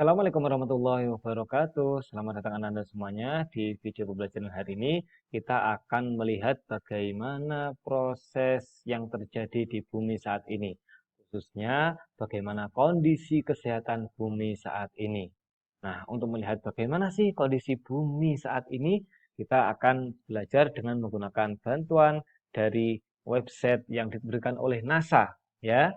Assalamualaikum warahmatullahi wabarakatuh. Selamat datang Anda semuanya. Di video pembelajaran hari ini, kita akan melihat bagaimana proses yang terjadi di bumi saat ini. Khususnya, bagaimana kondisi kesehatan bumi saat ini. Nah, untuk melihat bagaimana sih kondisi bumi saat ini, kita akan belajar dengan menggunakan bantuan dari website yang diberikan oleh NASA. Ya,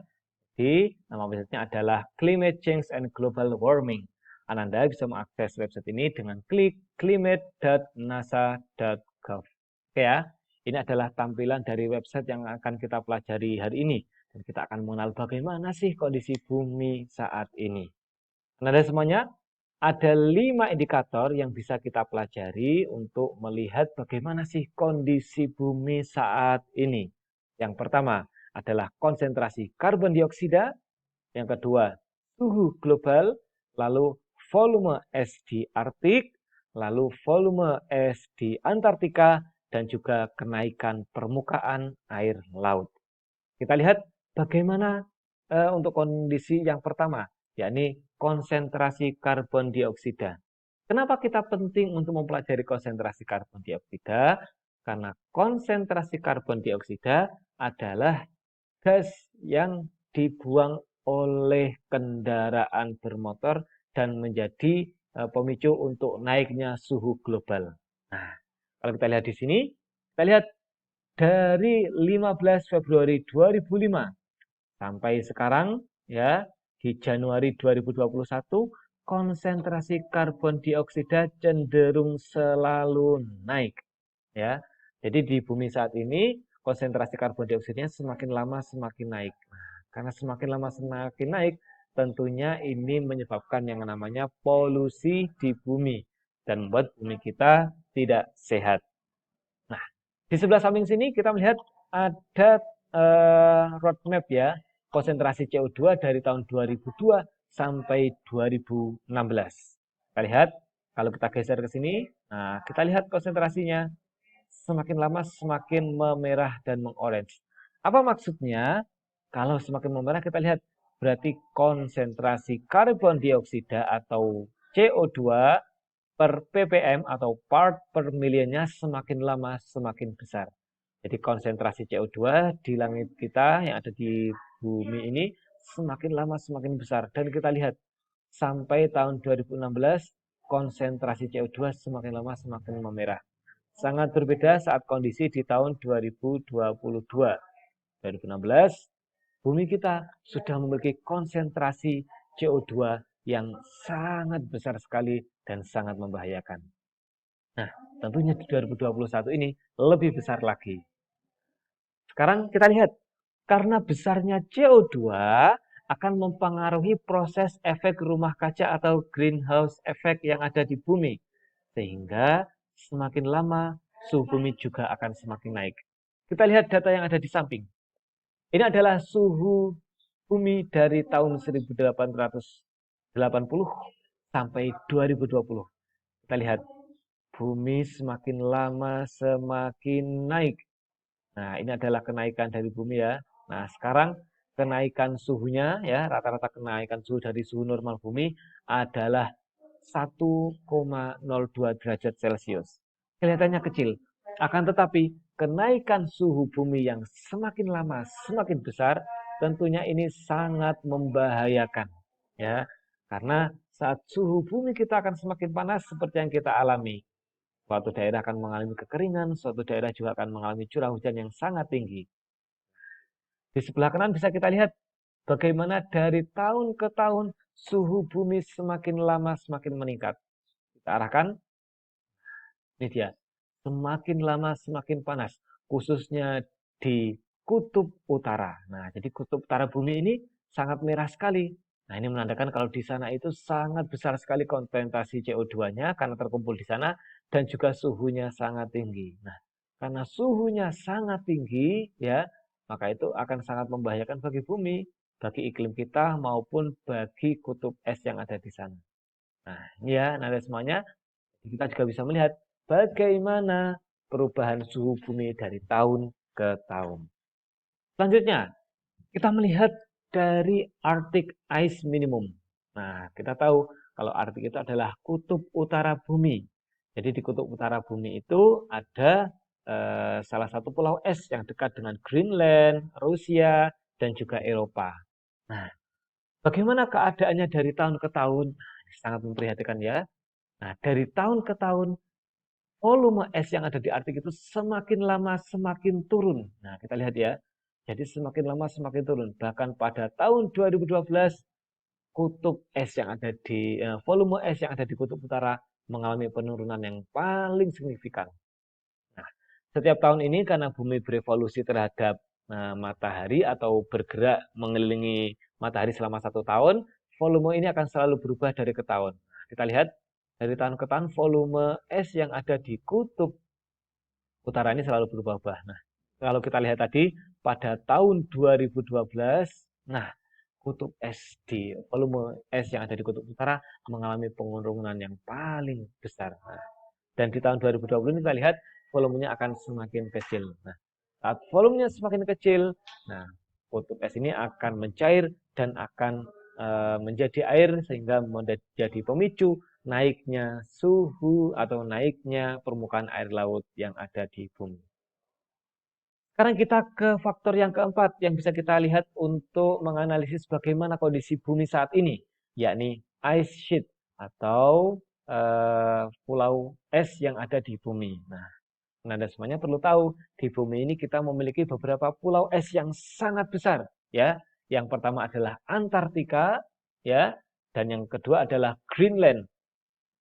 nama websitenya adalah Climate Change and Global Warming. Anda bisa mengakses website ini dengan klik climate.nasa.gov. Oke ya, ini adalah tampilan dari website yang akan kita pelajari hari ini. Dan kita akan mengenal bagaimana sih kondisi bumi saat ini. Anda semuanya, ada 5 indikator yang bisa kita pelajari untuk melihat bagaimana sih kondisi bumi saat ini. Yang pertama adalah konsentrasi karbon dioksida, yang kedua suhu global, lalu volume es di Arktik, lalu volume es di Antartika, dan juga kenaikan permukaan air laut. Kita lihat bagaimana untuk kondisi yang pertama, yakni konsentrasi karbon dioksida. Kenapa kita penting untuk mempelajari konsentrasi karbon dioksida? Karena konsentrasi karbon dioksida adalah gas yang dibuang oleh kendaraan bermotor dan menjadi pemicu untuk naiknya suhu global. Nah, kalau kita lihat di sini, kita lihat dari 15 Februari 2005 sampai sekarang ya di Januari 2021 konsentrasi karbon dioksida cenderung selalu naik ya. Jadi di bumi saat ini konsentrasi karbon dioksidnya semakin lama semakin naik. Nah, karena semakin lama semakin naik, tentunya ini menyebabkan yang namanya polusi di bumi dan membuat bumi kita tidak sehat. Nah, di sebelah samping sini kita melihat ada roadmap ya, konsentrasi CO2 dari tahun 2002 sampai 2016. Kita lihat, kalau kita geser ke sini, nah kita lihat konsentrasinya semakin lama semakin memerah dan mengorange. Apa maksudnya? Kalau semakin memerah kita lihat berarti konsentrasi karbon dioksida atau CO2 per ppm atau part per millionnya semakin lama semakin besar. Jadi konsentrasi CO2 di langit kita yang ada di bumi ini semakin lama semakin besar. Dan kita lihat sampai tahun 2016 konsentrasi CO2 semakin lama semakin memerah. Sangat berbeda saat kondisi di tahun 2022. 2016, bumi kita sudah memiliki konsentrasi CO2 yang sangat besar sekali dan sangat membahayakan. Nah, tentunya di 2021 ini lebih besar lagi. Sekarang kita lihat, karena besarnya CO2 akan mempengaruhi proses efek rumah kaca atau greenhouse effect yang ada di bumi. Sehingga semakin lama suhu bumi juga akan semakin naik. Kita lihat data yang ada di samping. Ini adalah suhu bumi dari tahun 1880 sampai 2020. Kita lihat, bumi semakin lama semakin naik. Nah, ini adalah kenaikan dari bumi ya. Nah, sekarang kenaikan suhunya ya, rata-rata kenaikan suhu dari suhu normal bumi adalah 1,02 derajat Celcius. Kelihatannya kecil, akan tetapi kenaikan suhu bumi yang semakin lama semakin besar, tentunya ini sangat membahayakan ya. Karena saat suhu bumi kita akan semakin panas seperti yang kita alami. Suatu daerah akan mengalami kekeringan, suatu daerah juga akan mengalami curah hujan yang sangat tinggi. Di sebelah kanan bisa kita lihat bagaimana dari tahun ke tahun suhu bumi semakin lama semakin meningkat. Kita arahkan, ini dia, semakin lama semakin panas, khususnya di kutub utara. Nah, jadi kutub utara bumi ini sangat merah sekali. Nah, ini menandakan kalau di sana itu sangat besar sekali konsentrasi CO2-nya karena terkumpul di sana dan juga suhunya sangat tinggi. Nah, karena suhunya sangat tinggi ya, maka itu akan sangat membahayakan bagi bumi, bagi iklim kita maupun bagi kutub es yang ada di sana. Nah, ini ya, nanti semuanya kita juga bisa melihat bagaimana perubahan suhu bumi dari tahun ke tahun. Selanjutnya, kita melihat dari Arctic Ice Minimum. Nah, kita tahu Kalau Arktik itu adalah kutub utara bumi. Jadi di kutub utara bumi itu ada salah satu pulau es yang dekat dengan Greenland, Rusia, dan juga Eropa. Nah, bagaimana keadaannya dari tahun ke tahun? Sangat memprihatinkan ya. Nah, dari tahun ke tahun, volume es yang ada di Arktik itu semakin lama semakin turun. Nah, kita lihat ya. Jadi semakin lama semakin turun. Bahkan pada tahun 2012, kutub es yang ada di volume es yang ada di kutub utara mengalami penurunan yang paling signifikan. Nah, setiap tahun ini karena bumi berevolusi terhadap matahari atau bergerak mengelilingi matahari selama 1 tahun, volume ini akan selalu berubah dari ke tahun. Nah, kita lihat dari tahun ke tahun volume es yang ada di kutub utara ini selalu berubah-ubah. Nah, kalau kita lihat tadi pada tahun 2012, nah kutub es di volume es yang ada di kutub utara mengalami penurunan yang paling besar. Nah, dan di tahun 2020 ini kita lihat volumenya akan semakin kecil. Nah, saat volumenya semakin kecil, nah kutub es ini akan mencair dan akan menjadi air sehingga menjadi pemicu naiknya suhu atau naiknya permukaan air laut yang ada di bumi. Sekarang kita ke faktor yang keempat yang bisa kita lihat untuk menganalisis bagaimana kondisi bumi saat ini, yakni ice sheet atau pulau es yang ada di bumi. Nah, Anda semuanya perlu tahu, di bumi ini kita memiliki beberapa pulau es yang sangat besar, ya. Yang pertama adalah Antartika, ya, dan yang kedua adalah Greenland.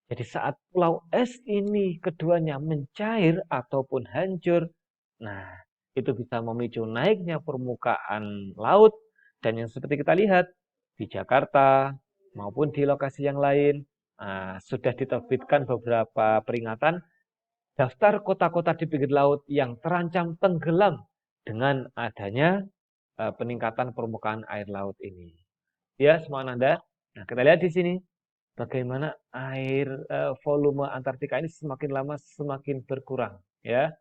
Jadi saat pulau es ini keduanya mencair ataupun hancur, nah itu bisa memicu naiknya permukaan laut dan yang seperti kita lihat di Jakarta maupun di lokasi yang lain sudah diterbitkan beberapa peringatan daftar kota-kota di pinggir laut yang terancam tenggelam dengan adanya peningkatan permukaan air laut ini. Ya, semua Anda. Nah, kita lihat di sini bagaimana air volume Antartika ini semakin lama semakin berkurang, ya.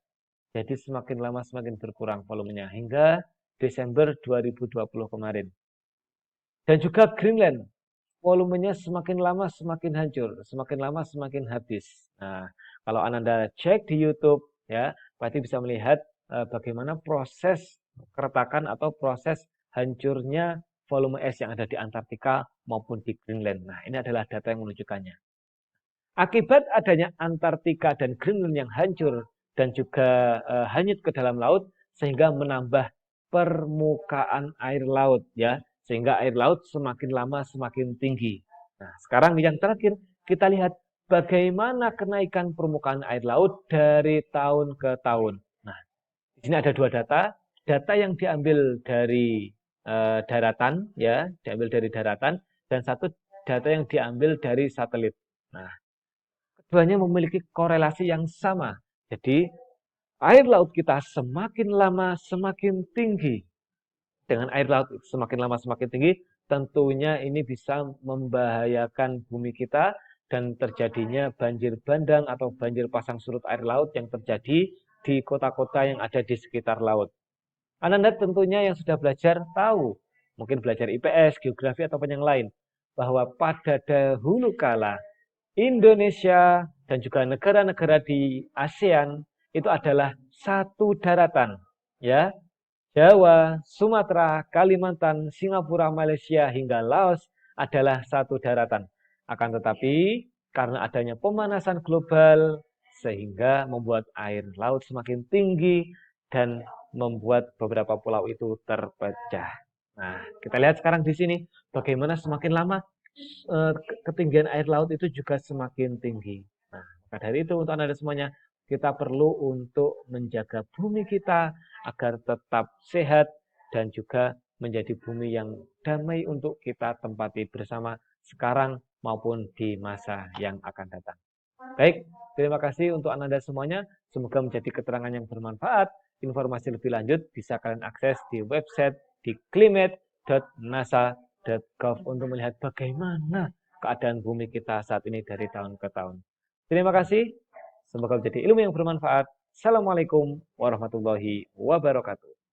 Jadi semakin lama semakin berkurang volumenya hingga Desember 2020 kemarin. Dan juga Greenland, volumenya semakin lama semakin hancur, semakin lama semakin habis. Nah, kalau Anda cek di YouTube, ya, pasti bisa melihat bagaimana proses keretakan atau proses hancurnya volume es yang ada di Antartika maupun di Greenland. Nah, ini adalah data yang menunjukkannya. Akibat adanya Antartika dan Greenland yang hancur dan juga hanyut ke dalam laut, sehingga menambah permukaan air laut, ya, sehingga air laut semakin lama semakin tinggi. Nah, sekarang yang terakhir kita lihat bagaimana kenaikan permukaan air laut dari tahun ke tahun. Nah, di sini ada dua data. Data yang diambil dari daratan, ya, diambil dari daratan, dan satu data yang diambil dari satelit. Nah, keduanya memiliki korelasi yang sama. Jadi, air laut kita semakin lama semakin tinggi. Dengan air laut semakin lama semakin tinggi, tentunya ini bisa membahayakan bumi kita dan terjadinya banjir bandang atau banjir pasang surut air laut yang terjadi di kota-kota yang ada di sekitar laut. Anda tentunya yang sudah belajar tahu, mungkin belajar IPS, geografi, ataupun yang lain, bahwa pada dahulu kala Indonesia dan juga negara-negara di ASEAN itu adalah satu daratan, ya. Jawa, Sumatera, Kalimantan, Singapura, Malaysia hingga Laos adalah satu daratan. Akan tetapi karena adanya pemanasan global sehingga membuat air laut semakin tinggi dan membuat beberapa pulau itu terpecah. Nah, kita lihat sekarang di sini bagaimana semakin lama ketinggian air laut itu juga semakin tinggi. Nah, maka dari itu untuk Anda semuanya, kita perlu untuk menjaga bumi kita agar tetap sehat dan juga menjadi bumi yang damai untuk kita tempati bersama sekarang maupun di masa yang akan datang. Baik, terima kasih untuk Anda semuanya. Semoga menjadi keterangan yang bermanfaat. Informasi lebih lanjut bisa kalian akses di website di climate.nasa.gov untuk melihat bagaimana keadaan bumi kita saat ini dari tahun ke tahun. Terima kasih. Semoga menjadi ilmu yang bermanfaat. Assalamualaikum warahmatullahi wabarakatuh.